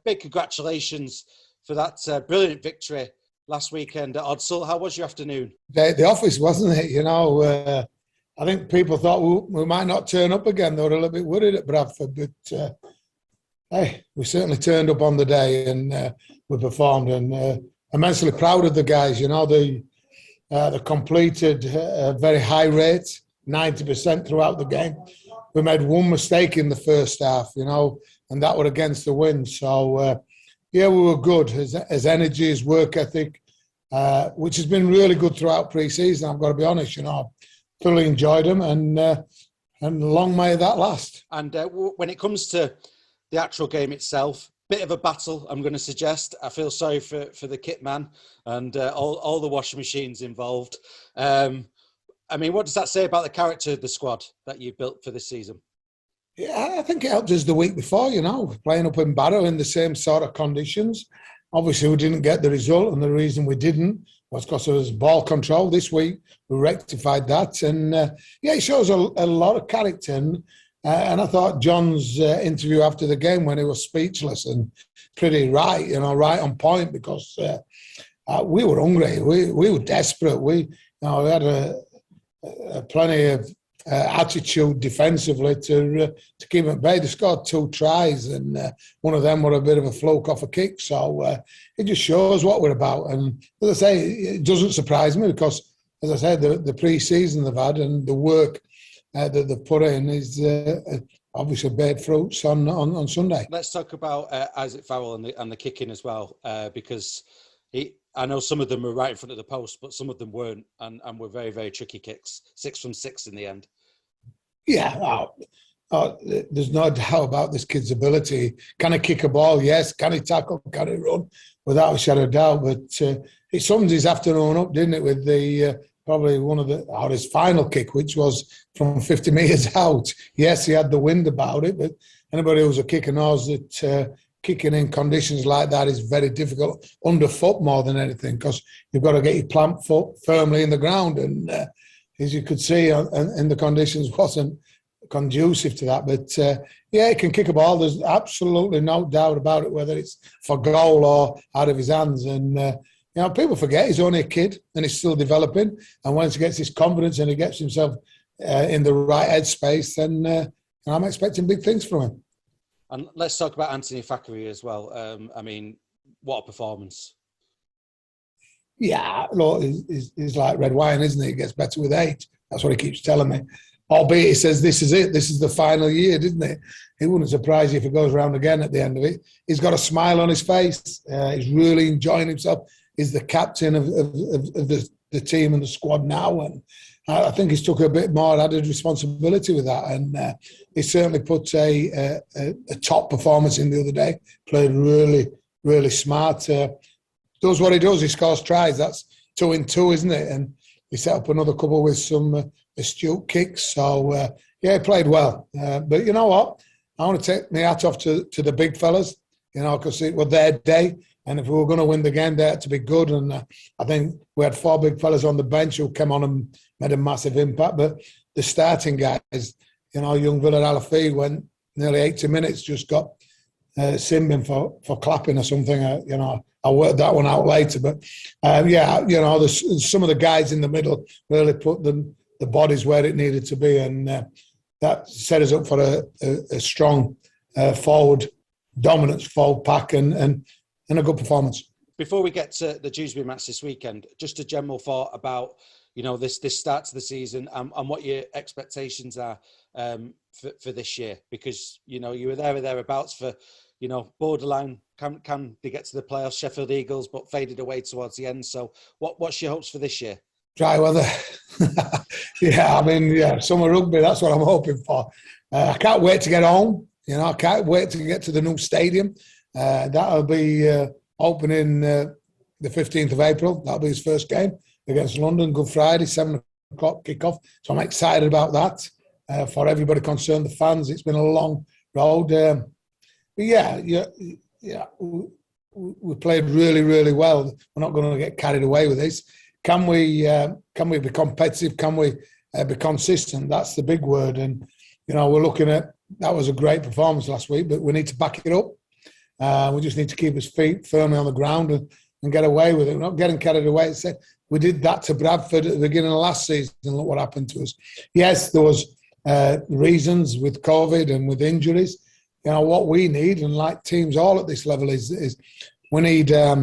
big congratulations for that brilliant victory last weekend at Odsal. How was your afternoon? The office, wasn't it? I think people thought we might not turn up again. They were a little bit worried at Bradford, but hey, we certainly turned up on the day and we performed. And immensely proud of the guys. They completed a very high rate, 90% throughout the game. We made one mistake in the first half, and that was against the wind. So, we were good. His energy, his work ethic, which has been really good throughout pre-season. I've got to be honest, thoroughly enjoyed them, and long may that last. And when it comes to the actual game itself, bit of a battle, I'm going to suggest. I feel sorry for the kit man and all the washing machines involved. What does that say about the character of the squad that you've built for this season? Yeah, I think it helped us the week before, playing up in Barrow in the same sort of conditions. Obviously, we didn't get the result, and the reason we didn't was because of his ball control. This week, we rectified that, and it shows a lot of character. And I thought John's interview after the game, when he was speechless and pretty right, right on point, because we were hungry, we were desperate. We had plenty of attitude defensively to keep them at bay. They scored 2 tries, and one of them were a bit of a fluke off a kick. So it just shows what we're about. And as I say, it doesn't surprise me because, as I said, the pre-season they've had and the work that they've put in is obviously beared fruits on Sunday. Let's talk about Isaac Farrel and the kicking as well, because I know some of them were right in front of the post, but some of them weren't, and were very, very tricky kicks. 6 from 6 in the end. Yeah, there's no doubt about this kid's ability. Can he kick a ball? Yes. Can he tackle? Can he run? Without a shadow of doubt. But it summed his afternoon up, didn't it, with the probably one of his final kick, which was from 50 metres out. Yes, he had the wind about it, but anybody who's a kicker knows that kicking in conditions like that is very difficult, underfoot more than anything, because you've got to get your plant foot firmly in the ground. And as you could see, in the conditions wasn't conducive to that. But he can kick a ball. There's absolutely no doubt about it, whether it's for goal or out of his hands. And people forget he's only a kid and he's still developing. And once he gets his confidence and he gets himself in the right headspace, then I'm expecting big things from him. And let's talk about Anthony Thackeray as well. What a performance. Yeah, look, he's like red wine, isn't he? It gets better with age. That's what he keeps telling me. Albeit he says this is it. This is the final year, didn't it? It wouldn't surprise you if he goes around again at the end of it. He's got a smile on his face. He's really enjoying himself. He's the captain of the team and the squad now. And I think he's took a bit more added responsibility with that. And he certainly put a top performance in the other day. Played really, really smart. Does what he does. He scores tries. That's 2 in 2, isn't it? And he set up another couple with some astute kicks. So, he played well. But you know what? I want to take my hat off to the big fellas, because it was their day. And if we were going to win the game, they had to be good. And I think we had 4 big fellas on the bench who came on and made a massive impact. But the starting guys, young Villa Alafi went nearly 80 minutes, just got Simbin for clapping or something. I'll work that one out later. But, there's some of the guys in the middle really put the bodies where it needed to be. And that set us up for a strong forward dominance, forward pack and a good performance. Before we get to the Dewsbury match this weekend, just a general thought about, this start to the season and what your expectations are for this year, because, you were there or thereabouts for, borderline, can they get to the playoffs, Sheffield Eagles, but faded away towards the end. So what's your hopes for this year? Dry weather. Summer rugby, that's what I'm hoping for. I can't wait to get home. I can't wait to get to the new stadium. That'll be opening the 15th of April. That'll be his first game against London, Good Friday, 7 o'clock kickoff. So I'm excited about that for everybody concerned, the fans. It's been a long road. We played really, really well. We're not going to get carried away with this. Can we be competitive? Can we be consistent? That's the big word. And, we're looking at, that was a great performance last week, but we need to back it up. We just need to keep his feet firmly on the ground and get away with it. We're not getting carried away. We did that to Bradford at the beginning of last season. Look what happened to us. Yes, there was reasons with COVID and with injuries. You know, what we need, and like teams all at this level, is we need a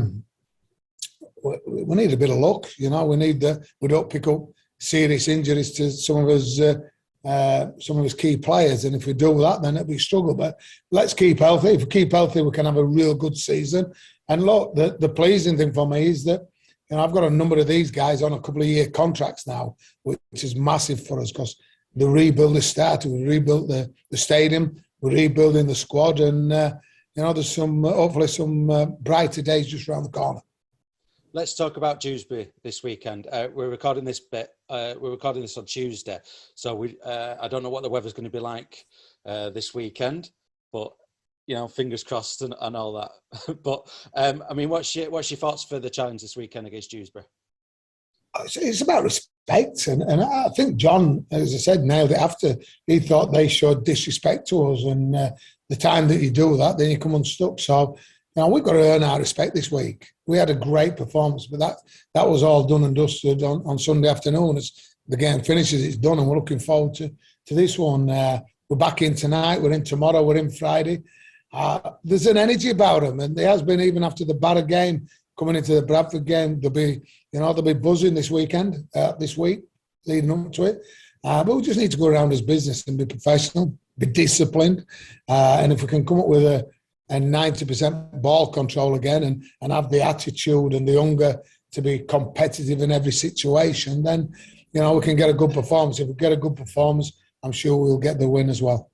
bit of luck. You know, we don't pick up serious injuries to some of his key players, and if we do that, then it'll be a struggle. But let's keep healthy. If we keep healthy, we can have a real good season. And look, the pleasing thing for me is that, you know, I've got a number of these guys on a couple of year contracts now, which is massive for us because the rebuild has started. We rebuilt the stadium, we're rebuilding the squad, and you know, there's hopefully some brighter days just around the corner. Let's talk about Dewsbury this weekend. We're recording this on Tuesday, so I don't know what the weather's going to be like this weekend, but you know, fingers crossed and all that. But I mean, what's your thoughts for the challenge this weekend against Dewsbury? It's about respect, and I think John, as I said, nailed it after he thought they showed disrespect to us, and the time that you do that, then you come unstuck. So, you know, we've got to earn our respect this week. We had a great performance, but that was all done and dusted on Sunday afternoon. As the game finishes, it's done, and we're looking forward to this one. We're back in tonight, we're in tomorrow, we're in Friday. There's an energy about them, and there has been even after the Barra game, coming into the Bradford game. They'll be buzzing this week, leading up to it. But we just need to go around as business and be professional, be disciplined, and if we can come up with a 90% ball control again and have the attitude and the hunger to be competitive in every situation, then, you know, we can get a good performance. If we get a good performance, I'm sure we'll get the win as well.